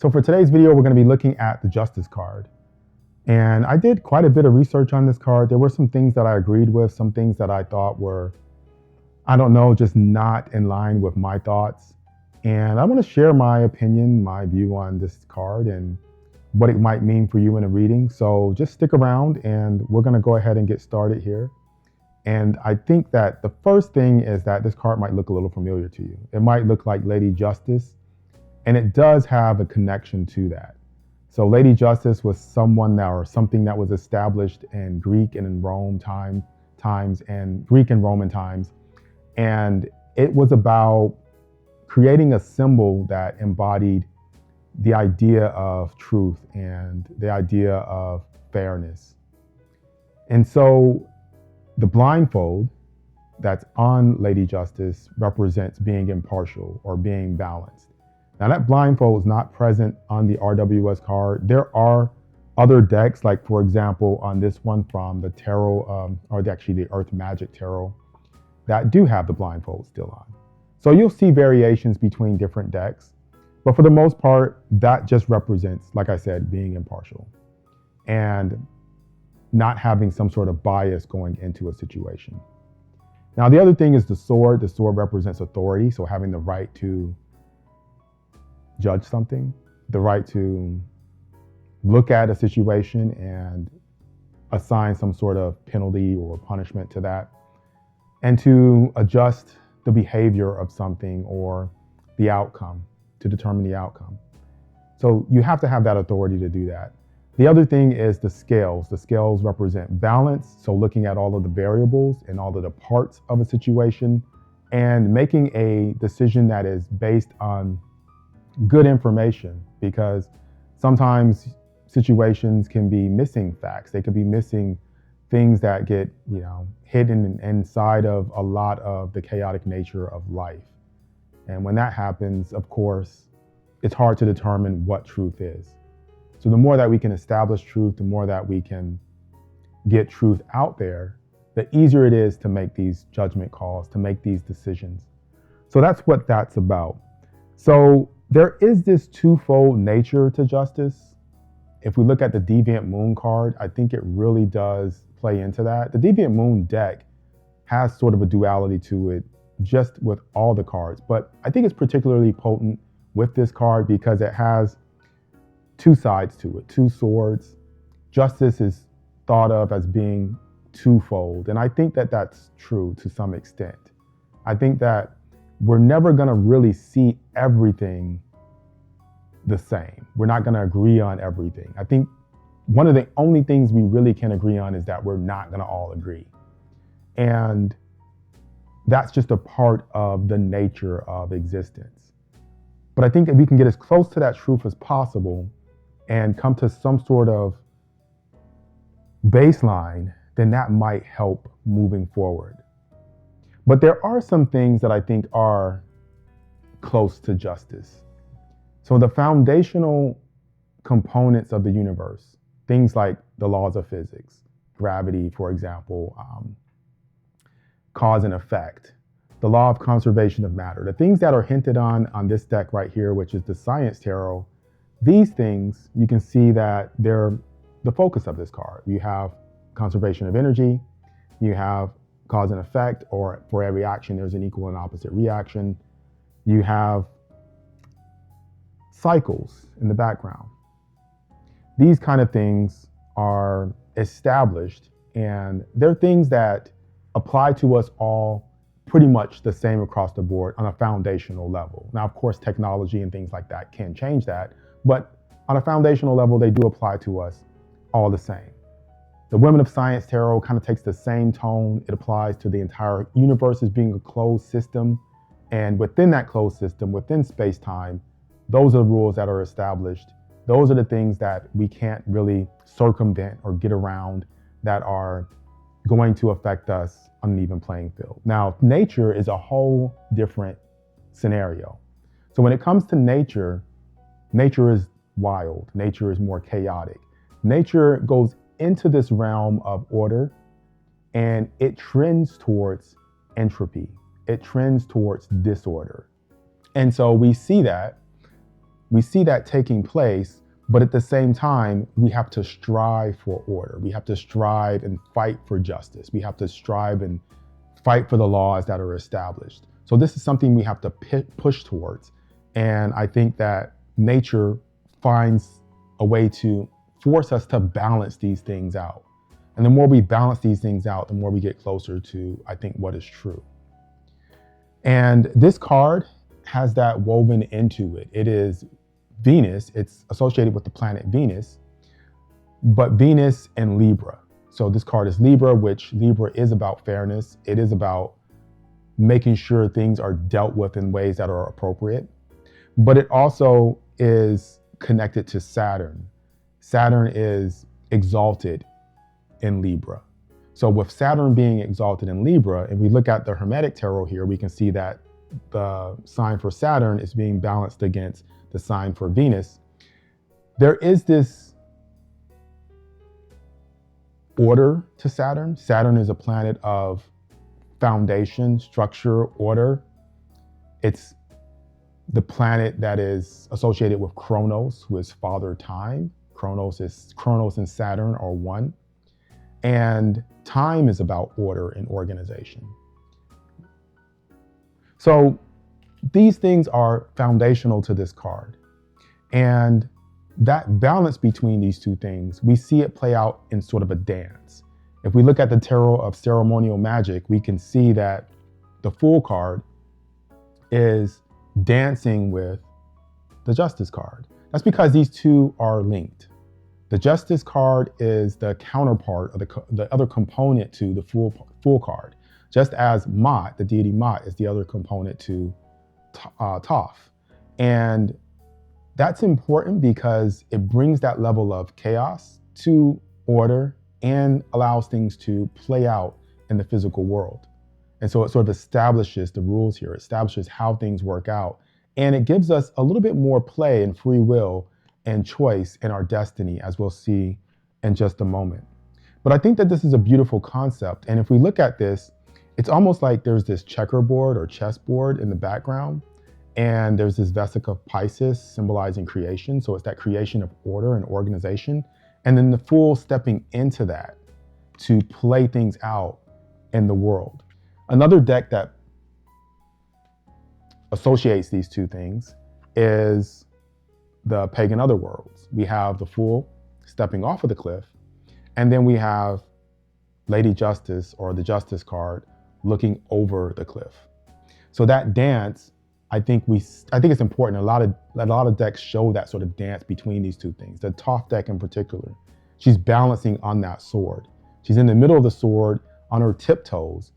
So for today's video, we're going to be looking at the Justice card. And I did quite a bit of research on this card. There were some things that I agreed with, some things that I thought were, I don't know, just not in line with my thoughts. And I want to share my opinion, my view on this card and what it might mean for you in a reading. So just stick around and we're going to go ahead and get started here. And I think that the first thing is that this card might look a little familiar to you. It might look like Lady Justice, and it does have a connection to that. So Lady Justice was someone that, or something that was established in Greek and in Rome times and Greek and Roman times. And it was about creating a symbol that embodied the idea of truth and the idea of fairness. And so the blindfold that's on Lady Justice represents being impartial or being balanced. Now that blindfold is not present on the RWS card. There are other decks, like for example, on this one from the tarot, actually the Earth Magic Tarot, that do have the blindfold still on. So you'll see variations between different decks, but for the most part, that just represents, like I said, being impartial and not having some sort of bias going into a situation. Now, the other thing is the sword. The sword represents authority, so having the right to judge something, the right to look at a situation and assign some sort of penalty or punishment to that, and to adjust the behavior of something or the outcome, to determine the outcome. So you have to have that authority to do that. The other thing is the scales. The scales represent balance, so looking at all of the variables and all of the parts of a situation and making a decision that is based on good information, because sometimes situations can be missing facts. They could be missing things that get, hidden inside of a lot of the chaotic nature of life. And when that happens, of course, it's hard to determine what truth is. So the more that we can establish truth, the more that we can get truth out there, the easier it is to make these judgment calls, to make these decisions. So that's what that's about. So there is this twofold nature to justice. If we look at the Deviant Moon card, I think it really does play into that. The Deviant Moon deck has sort of a duality to it, just with all the cards, but I think it's particularly potent with this card because it has two sides to it, two swords. Justice is thought of as being twofold, and I think that that's true to some extent. I think that we're never going to really see everything the same. We're not going to agree on everything. I think one of the only things we really can agree on is that we're not going to all agree. And that's just a part of the nature of existence. But I think if we can get as close to that truth as possible and come to some sort of baseline, then that might help moving forward. But there are some things that I think are close to justice. So the foundational components of the universe, things like the laws of physics, gravity, for example, cause and effect, the law of conservation of matter, the things that are hinted on this deck right here, which is the Science Tarot, these things, you can see that they're the focus of this card. You have conservation of energy, you have cause and effect, or for every action, there's an equal and opposite reaction. You have cycles in the background. These kind of things are established, and they're things that apply to us all pretty much the same across the board on a foundational level. Now, of course, technology and things like that can change that, but on a foundational level, they do apply to us all the same. The Women of Science Tarot kind of takes the same tone. It applies to the entire universe as being a closed system. And within that closed system, within space-time, those are the rules that are established. Those are the things that we can't really circumvent or get around that are going to affect us on an even playing field. Now, nature is a whole different scenario. So when it comes to nature, nature is wild. Nature is more chaotic. Nature goes into this realm of order, and it trends towards entropy. It trends towards disorder. And so we see that we see that taking place, but at the same time, we have to strive for order. We have to strive and fight for justice. We have to strive and fight for the laws that are established. So this is something we have to push towards. And I think that nature finds a way to force us to balance these things out. And the more we balance these things out, the more we get closer to, I think, what is true. And this card has that woven into it. It is Venus. It's associated with the planet Venus, but Venus and Libra. So this card is Libra, which Libra is about fairness. It is about making sure things are dealt with in ways that are appropriate. But it also is connected to Saturn. Saturn is exalted in Libra. So with Saturn being exalted in Libra, if we look at the Hermetic Tarot here, we can see that the sign for Saturn is being balanced against the sign for Venus. There is this order to Saturn. Saturn is a planet of foundation, structure, order. It's the planet that is associated with Kronos, who is Father Time. Kronos and Saturn are one. And time is about order and organization. So these things are foundational to this card. And that balance between these two things, we see it play out in sort of a dance. If we look at the Tarot of Ceremonial Magic, we can see that the Fool card is dancing with the Justice card. That's because these two are linked. The Justice card is the counterpart of the other component to the Fool card, just as Ma'at, the deity Ma'at, is the other component to Thoth. And that's important because it brings that level of chaos to order and allows things to play out in the physical world. And so it sort of establishes the rules here, establishes how things work out. And it gives us a little bit more play and free will and choice in our destiny, as we'll see in just a moment. But I think that this is a beautiful concept. And if we look at this, it's almost like there's this checkerboard or chessboard in the background. And there's this Vesica Piscis symbolizing creation. So it's that creation of order and organization. And then the Fool stepping into that to play things out in the world. Another deck that associates these two things is the Pagan Otherworlds. We have the Fool stepping off of the cliff, and then we have Lady Justice, or the Justice card, looking over the cliff. So that dance, I think it's important. A lot of decks show that sort of dance between these two things. The Thoth deck in particular, she's balancing on that sword. She's in the middle of the sword on her tiptoes,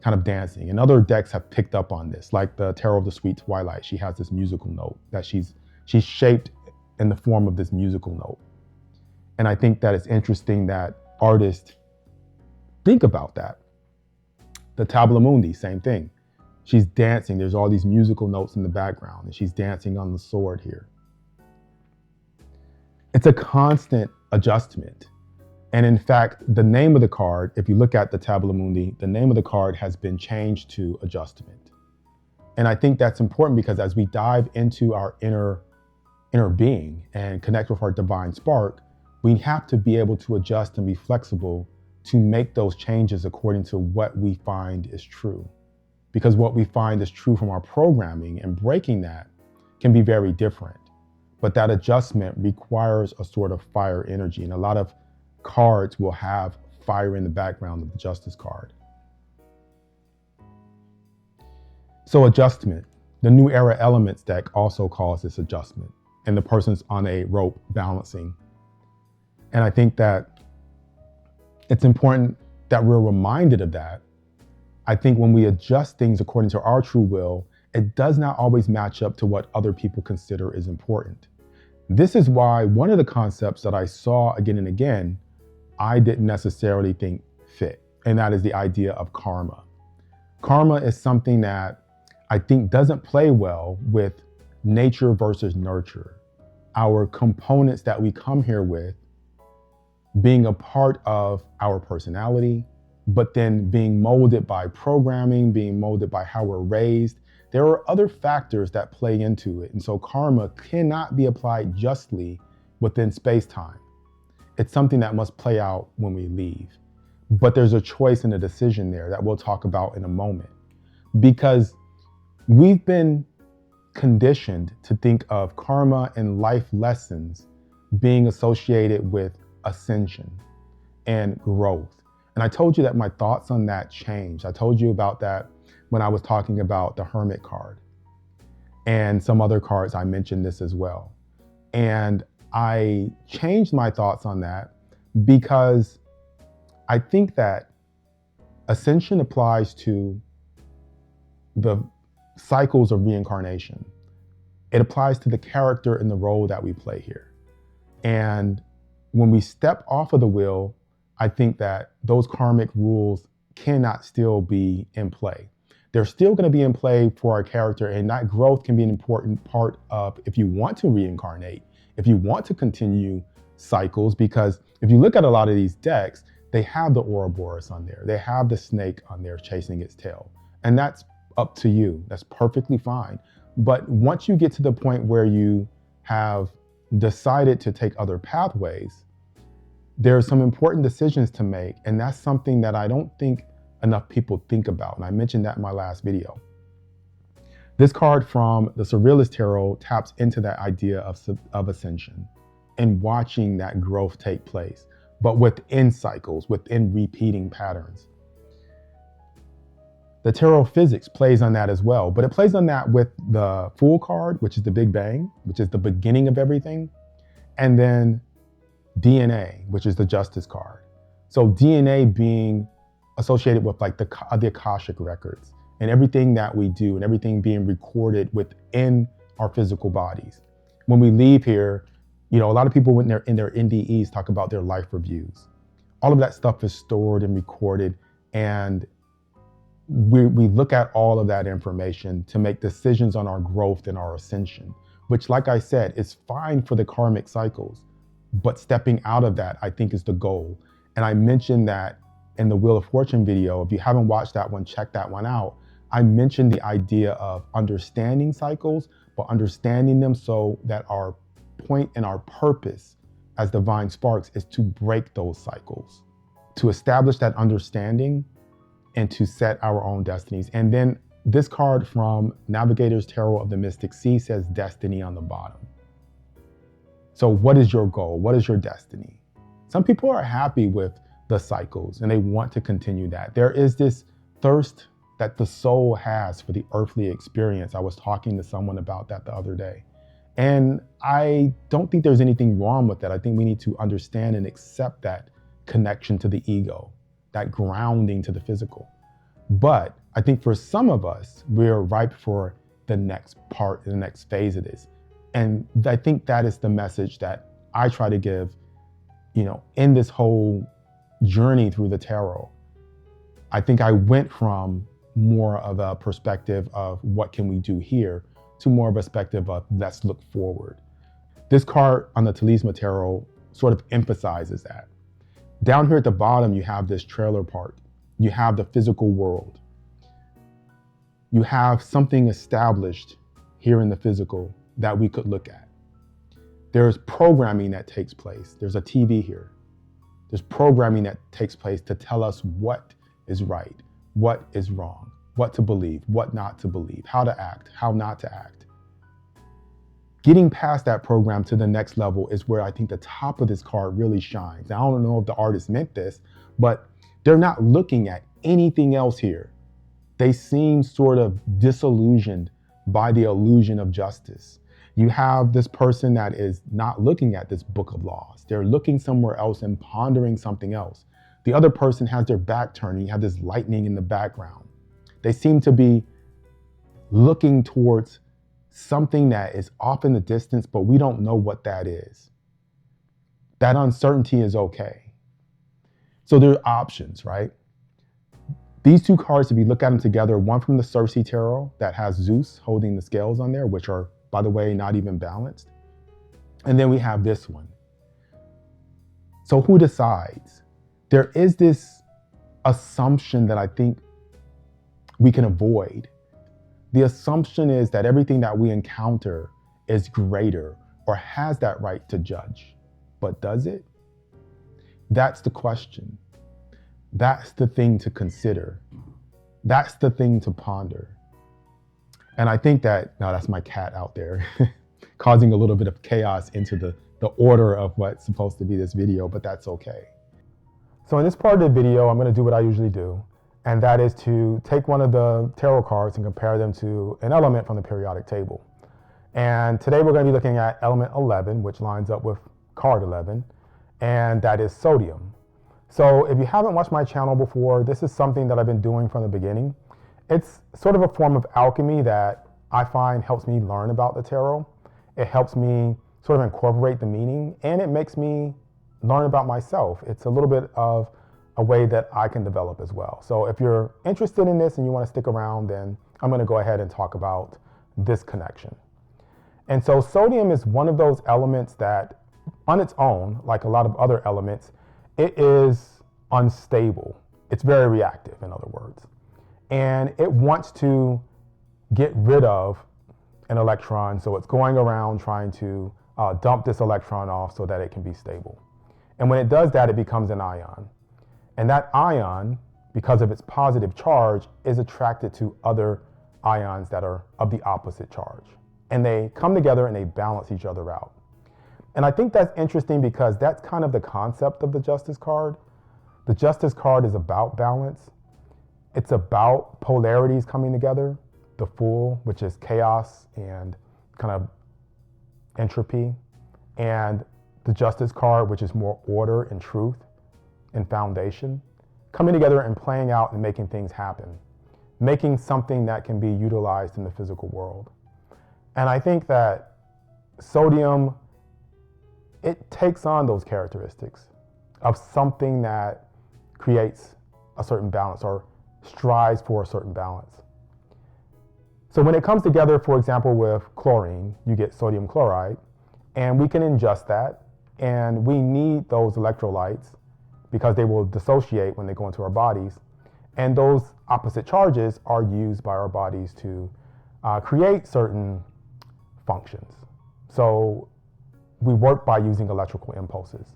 kind of dancing. And other decks have picked up on this, like the Tarot of the Sweet Twilight. She has this musical note that she's shaped in the form of this musical note. And I think that it's interesting that artists think about that. The Tabula Mundi, same thing. She's dancing. There's all these musical notes in the background, and she's dancing on the sword here. It's a constant adjustment. And in fact, the name of the card, if you look at the Tabula Mundi, the name of the card has been changed to Adjustment. And I think that's important because as we dive into our inner being and connect with our divine spark, we have to be able to adjust and be flexible to make those changes according to what we find is true. Because what we find is true from our programming, and breaking that can be very different. But that adjustment requires a sort of fire energy, and a lot of cards will have fire in the background of the Justice card. So Adjustment, the New Era Elements deck also calls this adjustment, and the person's on a rope balancing. And I think that it's important that we're reminded of that. I think when we adjust things according to our true will, it does not always match up to what other people consider is important. This is why one of the concepts that I saw again and again, I didn't necessarily think fit, and that is the idea of karma. Karma is something that I think doesn't play well with nature versus nurture. Our components that we come here with being a part of our personality, but then being molded by programming, being molded by how we're raised. there are other factors that play into it. And so karma cannot be applied justly within space-time. It's something that must play out when we leave. But there's a choice and a decision there that we'll talk about in a moment. Because we've been conditioned to think of karma and life lessons being associated with ascension and growth. And I told you that my thoughts on that changed. I told you about that when I was talking about the Hermit card. And some other cards, I mentioned this as well. And I changed my thoughts on that because I think that ascension applies to the cycles of reincarnation. It applies to the character and the role that we play here. And when we step off of the wheel, I think that those karmic rules cannot still be in play. They're still going to be in play for our character, and that growth can be an important part of if you want to reincarnate, if you want to continue cycles, because if you look at a lot of these decks, they have the Ouroboros on there. They have the snake on there chasing its tail. And that's up to you. That's perfectly fine. But once you get to the point where you have decided to take other pathways, there are some important decisions to make. And that's something that I don't think enough people think about. And I mentioned that in my last video. This card from the Surrealist Tarot taps into that idea of ascension and watching that growth take place, but within cycles, within repeating patterns. The Tarot Physics plays on that as well, but it plays on that with the Fool card, which is the Big Bang, which is the beginning of everything, and then DNA, which is the Justice card. So DNA being associated with like the Akashic records and everything that we do and everything being recorded within our physical bodies. When we leave here, you know, a lot of people when they're in their NDEs talk about their life reviews. All of that stuff is stored and recorded, and we look at all of that information to make decisions on our growth and our ascension, which, like I said, is fine for the karmic cycles, but stepping out of that, I think, is the goal. And I mentioned that in the Wheel of Fortune video. If you haven't watched that one, check that one out. I mentioned the idea of understanding cycles, but understanding them so that our point and our purpose as divine sparks is to break those cycles, to establish that understanding and to set our own destinies. And then this card from Navigator's Tarot of the Mystic Sea says destiny on the bottom. So what is your goal? What is your destiny? Some people are happy with the cycles and they want to continue that. There is this thirst that the soul has for the earthly experience. I was talking to someone about that the other day. And I don't think there's anything wrong with that. I think we need to understand and accept that connection to the ego, that grounding to the physical. But I think for some of us, we're ripe for the next part, the next phase of this. And I think that is the message that I try to give, you know, in this whole journey through the tarot. I think I went from more of a perspective of what can we do here to more of a perspective of let's look forward. This card on the Talisman Tarot sort of emphasizes that. Down here at the bottom, you have this trailer park. You have the physical world. You have something established here in the physical that we could look at. There's programming that takes place. There's a TV here. There's programming that takes place to tell us what is right, what is wrong, what to believe, what not to believe, how to act, how not to act. Getting past that program to the next level is where I think the top of this card really shines. Now, I don't know if the artist meant this, but they're not looking at anything else here. They seem sort of disillusioned by the illusion of justice. You have this person that is not looking at this book of laws. They're looking somewhere else and pondering something else. The other person has their back turned. You have this lightning in the background. They seem to be looking towards something that is off in the distance, but we don't know what that is. That uncertainty is okay. So there are options, right? These two cards, if you look at them together, one from the Circe Tarot that has Zeus holding the scales on there, which are, by the way, not even balanced. And then we have this one. So who decides? There is this assumption that I think we can avoid The assumption is that everything that we encounter is greater or has that right to judge. But does it? That's the question. That's the thing to consider. That's the thing to ponder. And I think that, now that's my cat out there, causing a little bit of chaos into the order of what's supposed to be this video, but that's okay. So in this part of the video, I'm going to do what I usually do, and that is to take one of the tarot cards and compare them to an element from the periodic table. And today we're going to be looking at element 11, which lines up with card 11, and that is sodium. So if you haven't watched my channel before, this is something that I've been doing from the beginning. It's sort of a form of alchemy that I find helps me learn about the tarot. It helps me sort of incorporate the meaning, and it makes me learn about myself. It's a little bit of a way that I can develop as well. So if you're interested in this and you want to stick around, then I'm going to go ahead and talk about this connection. And so sodium is one of those elements that on its own, like a lot of other elements, it is unstable. It's very reactive, in other words. And it wants to get rid of an electron, so it's going around trying to dump this electron off so that it can be stable. And when it does that, it becomes an ion. And that ion, because of its positive charge, is attracted to other ions that are of the opposite charge. And they come together and they balance each other out. And I think that's interesting because that's kind of the concept of the Justice card. The Justice card is about balance. It's about polarities coming together. The Fool, which is chaos and kind of entropy, and the Justice card, which is more order and truth and foundation, coming together and playing out and making things happen, making something that can be utilized in the physical world. And I think that sodium, it takes on those characteristics of something that creates a certain balance or strives for a certain balance. So when it comes together, for example, with chlorine, you get sodium chloride, and we can ingest that, and we need those electrolytes because they will dissociate when they go into our bodies. And those opposite charges are used by our bodies to create certain functions. So we work by using electrical impulses,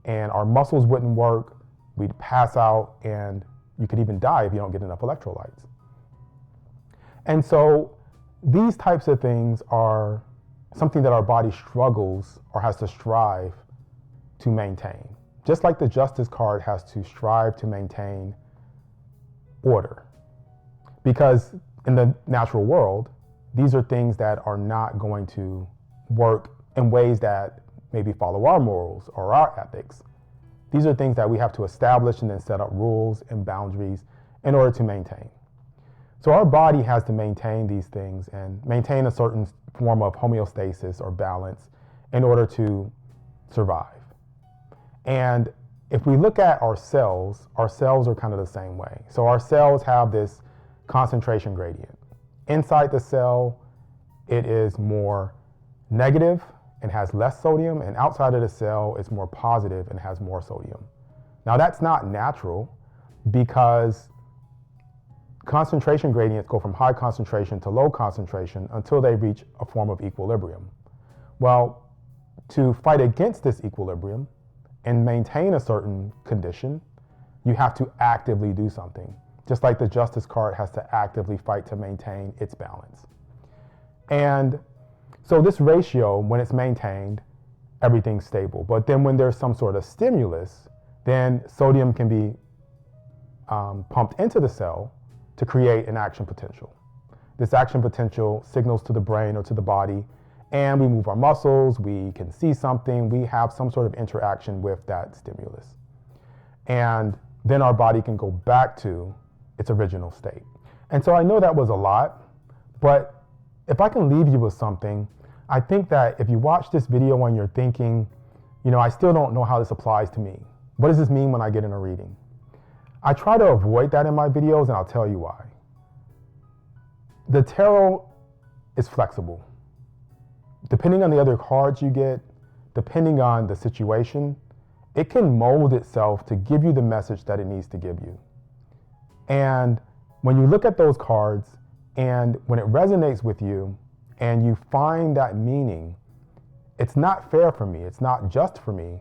and our muscles wouldn't work, we'd pass out, and you could even die if you don't get enough electrolytes. And so these types of things are something that our body struggles or has to strive to maintain. Just like the Justice card has to strive to maintain order. Because in the natural world, these are things that are not going to work in ways that maybe follow our morals or our ethics. These are things that we have to establish and then set up rules and boundaries in order to maintain. So our body has to maintain these things and maintain a certain form of homeostasis or balance in order to survive. And if we look at our cells are kind of the same way. So our cells have this concentration gradient. Inside the cell, it is more negative and has less sodium, and outside of the cell, it's more positive and has more sodium. Now that's not natural because concentration gradients go from high concentration to low concentration until they reach a form of equilibrium. Well, to fight against this equilibrium and maintain a certain condition, you have to actively do something. Just like the Justice card has to actively fight to maintain its balance. And so this ratio, when it's maintained, everything's stable. But then when there's some sort of stimulus, then sodium can be pumped into the cell to create an action potential. This action potential signals to the brain or to the body, and we move our muscles, we can see something, we have some sort of interaction with that stimulus. And then our body can go back to its original state. And so I know that was a lot, but if I can leave you with something, I think that if you watch this video and you're thinking, I still don't know how this applies to me. What does this mean when I get in a reading? I try to avoid that in my videos, and I'll tell you why. The tarot is flexible. Depending on the other cards you get, depending on the situation, it can mold itself to give you the message that it needs to give you. And when you look at those cards, And when it resonates with you and you find that meaning, it's not fair for me, it's not just for me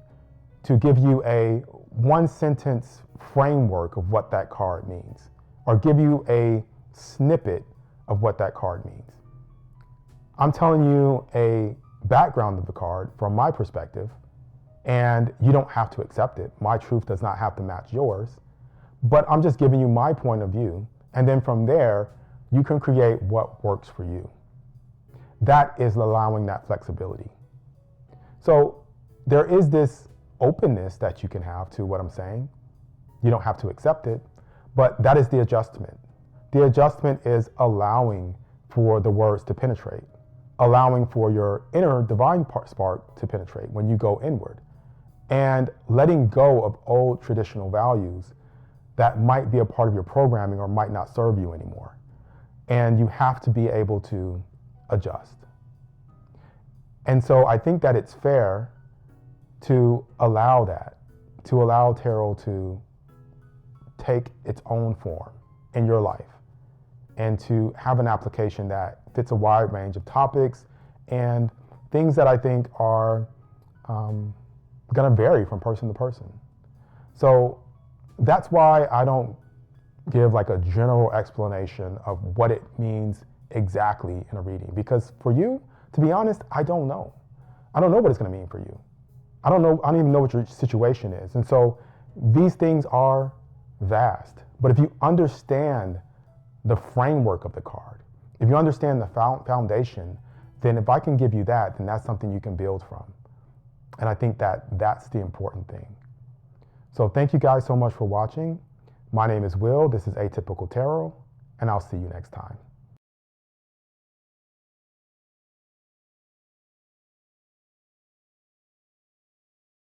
to give you a one sentence framework of what that card means, or give you a snippet of what that card means. I'm telling you a background of the card from my perspective, and you don't have to accept it. My truth does not have to match yours, but I'm just giving you my point of view, and then from there, you can create what works for you. That is allowing that flexibility. So there is this openness that you can have to what I'm saying. You don't have to accept it, but that is the adjustment. The adjustment is allowing for the words to penetrate, allowing for your inner divine spark to penetrate when you go inward, and letting go of old traditional values that might be a part of your programming or might not serve you anymore. And you have to be able to adjust. And so I think that it's fair to allow that, to allow tarot to take its own form in your life and to have an application that fits a wide range of topics and things that I think are going to vary from person to person. So that's why I don't give like a general explanation of what it means exactly in a reading, because for you, to be honest, I don't know. I don't know what it's going to mean for you. I don't even know what your situation is. And so these things are vast. But if you understand the framework of the card, if you understand the foundation, then if I can give you that, then that's something you can build from. And I think that that's the important thing. So thank you guys so much for watching. My name is Will. This is Atypical Tarot, and I'll see you next time.